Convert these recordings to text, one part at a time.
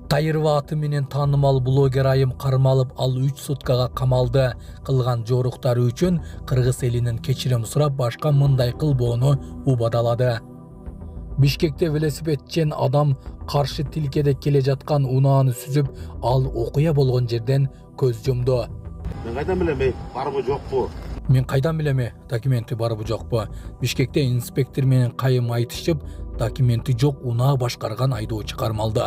Тайырба аты менен таанымал блогер Айым Кармалов ал 3 суткага камалды. Кылган жоруктары үчүн Кыргыз элинен кечирим сурап башка мындай кылбоону убадалады. Бишкекте велосипедчен адам каршы тилкеде келе жаткан унааны сүзүп, ал окуя болгон жерден көз жумду. Мен кайдан билем, барбы жокпу? Мен кайдан билем, документи барбы жокпу? Бишкекте инспектор менен Кайым айтышып, документи жок унаа башкарган айдоочу кармалды.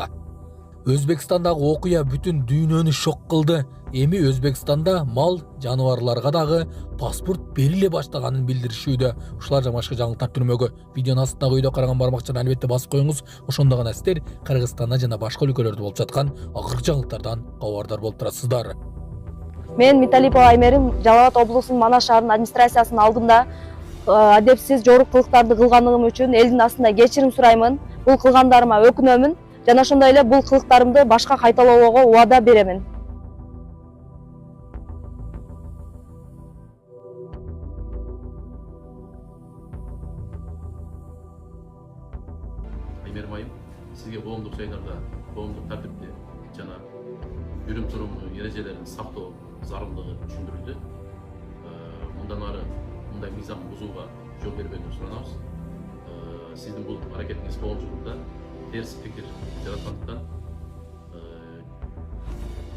Өзбекстандагы окуя бүтүн дүйнөнү шок кылды. Эми Өзбекстанда мал жаныбарларга дагы паспорт бериле баштаганын билдиришүүдө. Ушулар жана башка жаңылыктар түрмөгө видеонун астындагы үйдө караган бармакчаны албетте басып коюңуз. Ошондо гана сиздер Кыргызстанда жана башка өлкөлөрдө болуп жаткан акыркы жаңылыктардан кабардар болуп турасыздар. Мен Миталипова Аймерим, Жалал Абад облусунун Манас шаарынын администрациясынын алдында адепсиз жорук кылыктарды кылганыгым үчүн элдин астында кечирим сураймын. Бул кылгандарыма өкүнөмүн. Жана ошондой эле бул кылыктарымды башка кайталоого убада беремин. Аймерим Айым, сизге коомдук жайларда коомдук тартипти жана жүрүм турум эрежелерин сактоо зарылдыгы түшүндүрүлдү. Мындан ары мындай мыйзам бузууга жол бербөөнү суранабыз. Сиздин бул аракетиңиз коомчулукта терс пикир жараткандыктан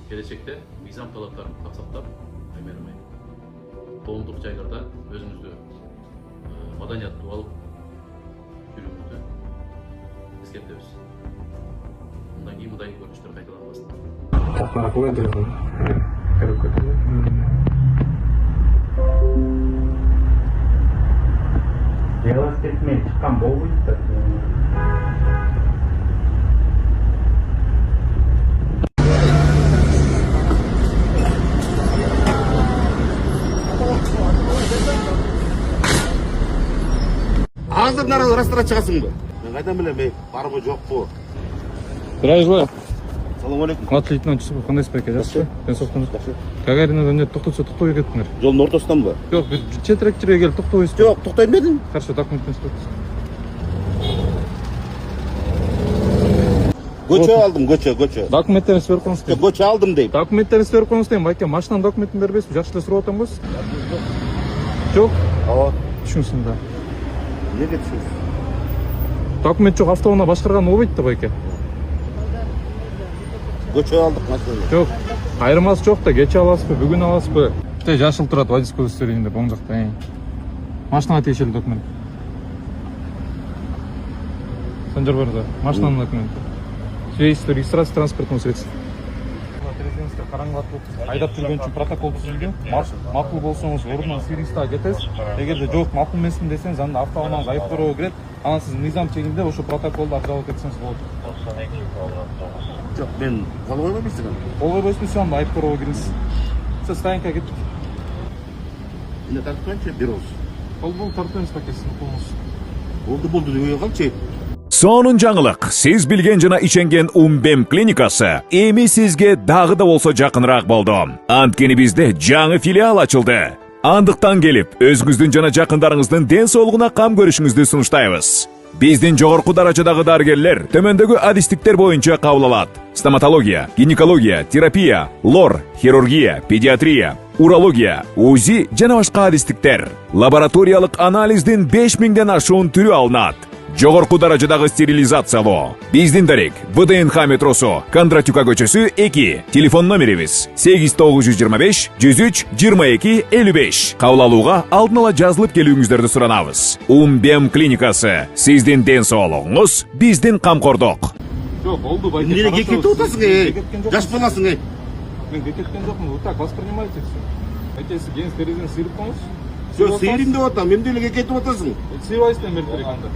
келечекте мыйзам талаптарын сактап, Аймерим Айым, коомдук жайларда өзүңүздү маданияттуу алып жүрүүңүздү эскертебиз. Мындан кийин мындай көрүнүштөр кайталанбасын. Велосипед менен чыккан болбойт да. Азыр наралы растара чыгасыңбы? Мен кайдан билем, барбы жокпу? Здравия. Салам алейкум. Младший лейтенант Чусупов, кандай спеке? Жақсы? Денсаулықтан? Гагаринадан не тоқтатса тоқтай кетіңдер. Жолдун ортосунданбы? Жоқ, четірек жерге келіп тоқтайсыз. Жок, токтой бердим. Хорошо, документпен стойтсыз. Көчө алдым, көчө. Документтеріңізді беріп қойыңыз. Жок, көчө алдым дейм. Документтеріңізді беріп қойыңыз дейм. Байке, машинаның документін бербейсіз. Жақсы эле сурап атам болсыз. Жоқ? Ооба. Түшүнсүң да. Эмнеге түшүнсүң? Документ жоқ, автоунаа башкарган болбойт да, байке. Көчө алдык машинаны. Жоқ, айырмасы жоқ да, кече аласызбы, бүгүн аласызбы? Тей жашыл турат, водительский удостоверение оң жакта. Машинага тиешелүү документ. Санжар бар да, машинанын документи. Свидетельство регистрации транспортного средства. Резиденцияда караңгылатып айдап жүргөн үчүн протокол түзүлгөн. Макул болсоңуз ордунан свидетельство кетесиз. Эгерде жок, макул эмесмин десеңиз, анда автоунааңыз айыптоого кирет. Анан сиз мыйзам чегинде ошо протоколду обжаловать этсеңиз болот. Жок, мен кол койбойсуң. Кол койбойсуңуз, анда айыптоого кириңиз. Сиз станкага кеттик. Эмне тартпайчы, бир ооз. Кол тартабыз пакетин колуңуз. Болду дегенге калчы. Сонун жаңылык, сиз билген жана ишенген Умбем клиникасы эми сизге дагы да болсо жакыныраак болду. Анткени бизде жаңы филиал ачылды. Андыктан келип, өзүңүздүн жана жакындарыңыздын ден соолугуна кам көрүшүңүздү сунуштайбыз. Биздин жогорку даражадагы дарыгерлер төмөндөгү адистиктер боюнча кабыл алат. Стоматология, гинекология, терапия, лор, хирургия, педиатрия, урология, УЗИ жана башка адистиктер. Лабораториялык анализдин 5000ден ашуун түрү алынат. Жогорку даражадагы стерилизациялоо. Биздин дарек ВДНХ метросу, Кондратюка көчөсү 2. Телефон номерибиз 8925 103 22 55. Кабыл алууга алдын ала жазылып келүүңүздөрдү суранабыз. Умбем клиникасы. Сиздин ден соолугуңуз, биздин камкордук. Жок, болду байке. Эмне кекетип атасың, жаш баласың, Мен кекеткен жокмун, вот так воспринимайте всё. Айтесиз, ген стерилизин сыйрып коңуз. Сыйрым деп атам, эмне эле кекетип атасың? Сыйбайсыздар берип керек анда.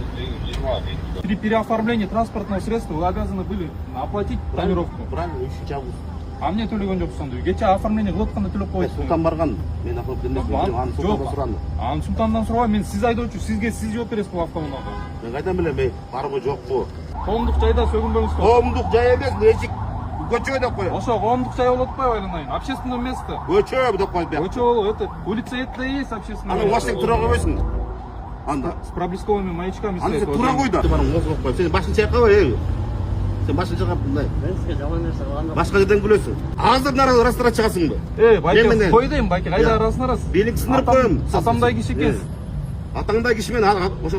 При переоформлении транспортного средства вы обязаны были оплатить тонировку. Правильно, иши жабыз. А мне төлөгөн жоксуз анда. Кече оформление кылып атканда төлөп койсуз. Султан барган. Мен оформление аны султандан сурандым. Аны султандан сурабай, мен сиз айдоочу, сизге сиз жооп бересиз бул автоунаага. Мен кайдан билем, барбы жокпу? Коомдук жайда сөгүнбөңүз. Коомдук жай эмес, эшик көчө деп коём. Ошо коомдук жай болуп атпайбы айланайын? Общественное место. Көчө деп коюп бияк. Көчө болуп, это улица это и есть общественное Аны место. вашиң тура койбойсуң. Анда С проблесковыми маячками аны стоит. тура кой да. Барың козгоп кой. Сен башын чайкабай, Sen başını çıkart bunday. Ben sizge жаман нерсе кылган Başka yerden gülüyorsun. Ağzından rastıra çıkasın mı? Байке, Менен. кой дейм, байке, кайда Ya. арасың арас? Белик сындырып коем. Атамдай киши экенсиз. Атаңдай кишимен ошо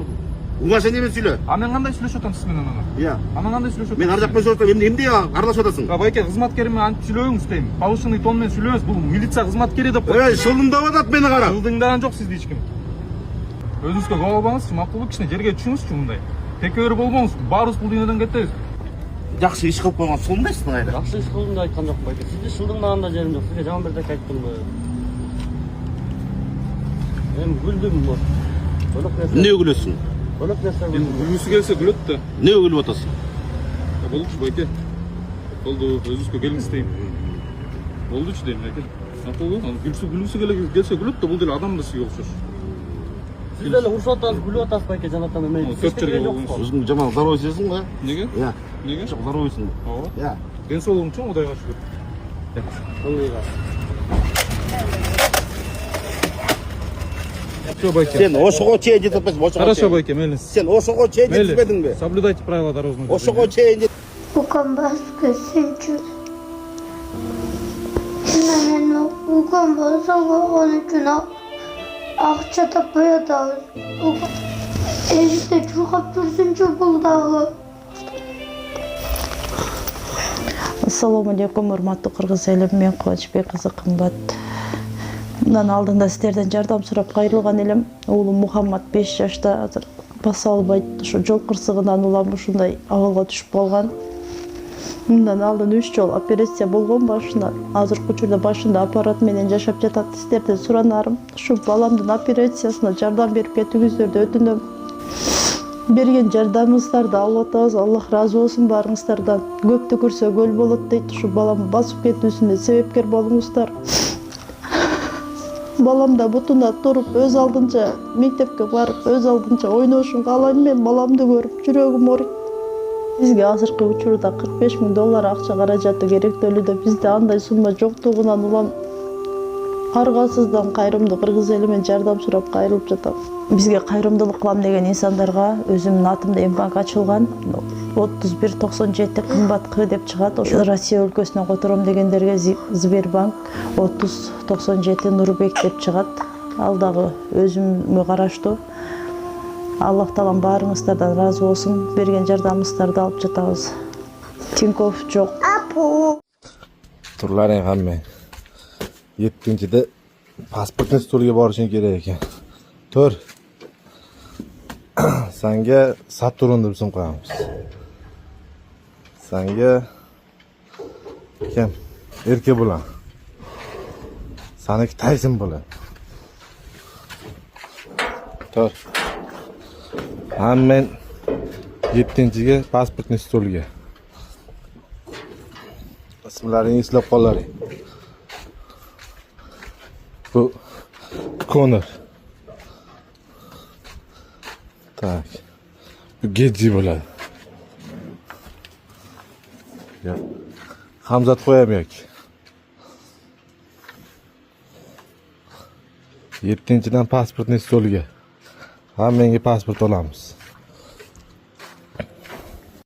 уважение менен сүйлө. А мен кандай сүйлөшүп атам сиз менен ана? Иә. Анан кандай сүйлөшүп Мен ар жакпен сөйлөп атам. Эмне аралашып атасың? Байке, кызматкериме антип сүйлөбөңүз дейм. Повышенный тон менен сүйлөбөңүз. Бул милиция кызматкери деп коет. Шылдыңдап атат мени карап. Жылдыңдаган жок сизди эч ким. Өзүңүзгө кол албаңызчы, макулбу кичине жерге түшүңүзчү мындай. Текебер болбоңуз. Баарыбыз бул дүйнөдөн кетебиз. Жакшы иш кылып койгон сондайсың айда. жакшы иш кылдым деп айткан жок байке. Сизди шылдыңдаган да жерим жок. Сизге жаман бир деп айттымбы. Мен күлдүм бу. Бөлөк нерсе. Эмне күлөсүң? Бөлөк нерсе Эми күлдүм. күлгүсү келсе күлөт да. Эмне күлүп атасың? Болдучу байке. Болду, өзүңүзгө келиңиз дейм. Болдучу дейм байке. Макулбу? Анан күлгүсү келсе күлөт да, бул деле адам да сизге окшош. Сиз деле урушуп атасыз, күлүп атасыз байке жанатан эме. Төрт жерге болгонсуз. Өзүң жаман здоровойсың да? Неге? Иә. Неге? Çok здоровойсың. Ооба. Иә. Ден соолугум чоң, Кудайга шүгүр. Ылгыйга. Всё, байке. Sen ошого чейин жетип атпайсың. Хорошо, байке, мейлиңиз. Sen ошого чейин жетпедиңби? Соблюдайте правила дорожного движения. Ошого чейин Укам баскы сенчу. Мен укам басаң он үчүн акча таппай атабыз. Эжикте чуркап жүрсүнчү бул дагы. Ассаламу алейкум, урматтуу кыргыз элим, мен Кубанычбек кызы Кымбат. Мындан алдында сиздерден жардам сурап кайрылган элем. Уулум Мухаммад 5 жашта, азыр баса албайт. Ошо жол кырсыгынан улам ушундай абалга түшүп калган. Мындан алдын 3 жолу операция болгон башына. Азыркы учурда башында аппарат менен жашап жатат. Сиздерден суранарым, ушу баламдын операциясына жардам берип кетүүңүздөрдү өтүнөм. Берген жардамыңыздарды алып атабыз. Аллах разы болсун баарыңыздардан. Көптү көрсө көл болот дейт. Ушу баламды басып кетүүсүнө себепкер болуңуздар. Балам да бутуна туруп, өз алдынча мектепке барып, өз алдынча ойношун каалайм. Мен баламды көрүп жүрөгүм ооруйт. Бизге азыркы учурда $45,000 акча каражаты керектөлүүдө. Бизде андай сумма жоктугунан улам аргасыздан кайрымдуу кыргыз эли менен жардам сурап кайрылып жатам. Бизге кайрымдуулук кылам деген инсандарга өзүмдүн атымда М-банк ачылган. 3197 кымбат К деп чыгат. Ошо Россия өлкөсүнөн котором дегендерге Сбербанк 3097 Нурбек деп чыгат. Ал дагы өзүмгө караштуу. Аллах таалам баарыңыздардан разы болсун. Берген жардамыңыздарды алып жатабыз. Тинькофф жок. Турларың хамме. 7-де паспортный столге барышың керек экен. Тур. Сanga Saturn deb ism qo'yamiz. Sanga kim? Erkak bo'lan. Saniki Tyson bo'lan. Tur. Hammen 7-ga pasportni stolga. Ismlaringni eslab qolaring. Bu Conor. Tak. Bu Gedji bo'ladi. Ya. Hamzat qo'yam yoki. 7-dan pasportni stolga. Hammangga pasport olamiz.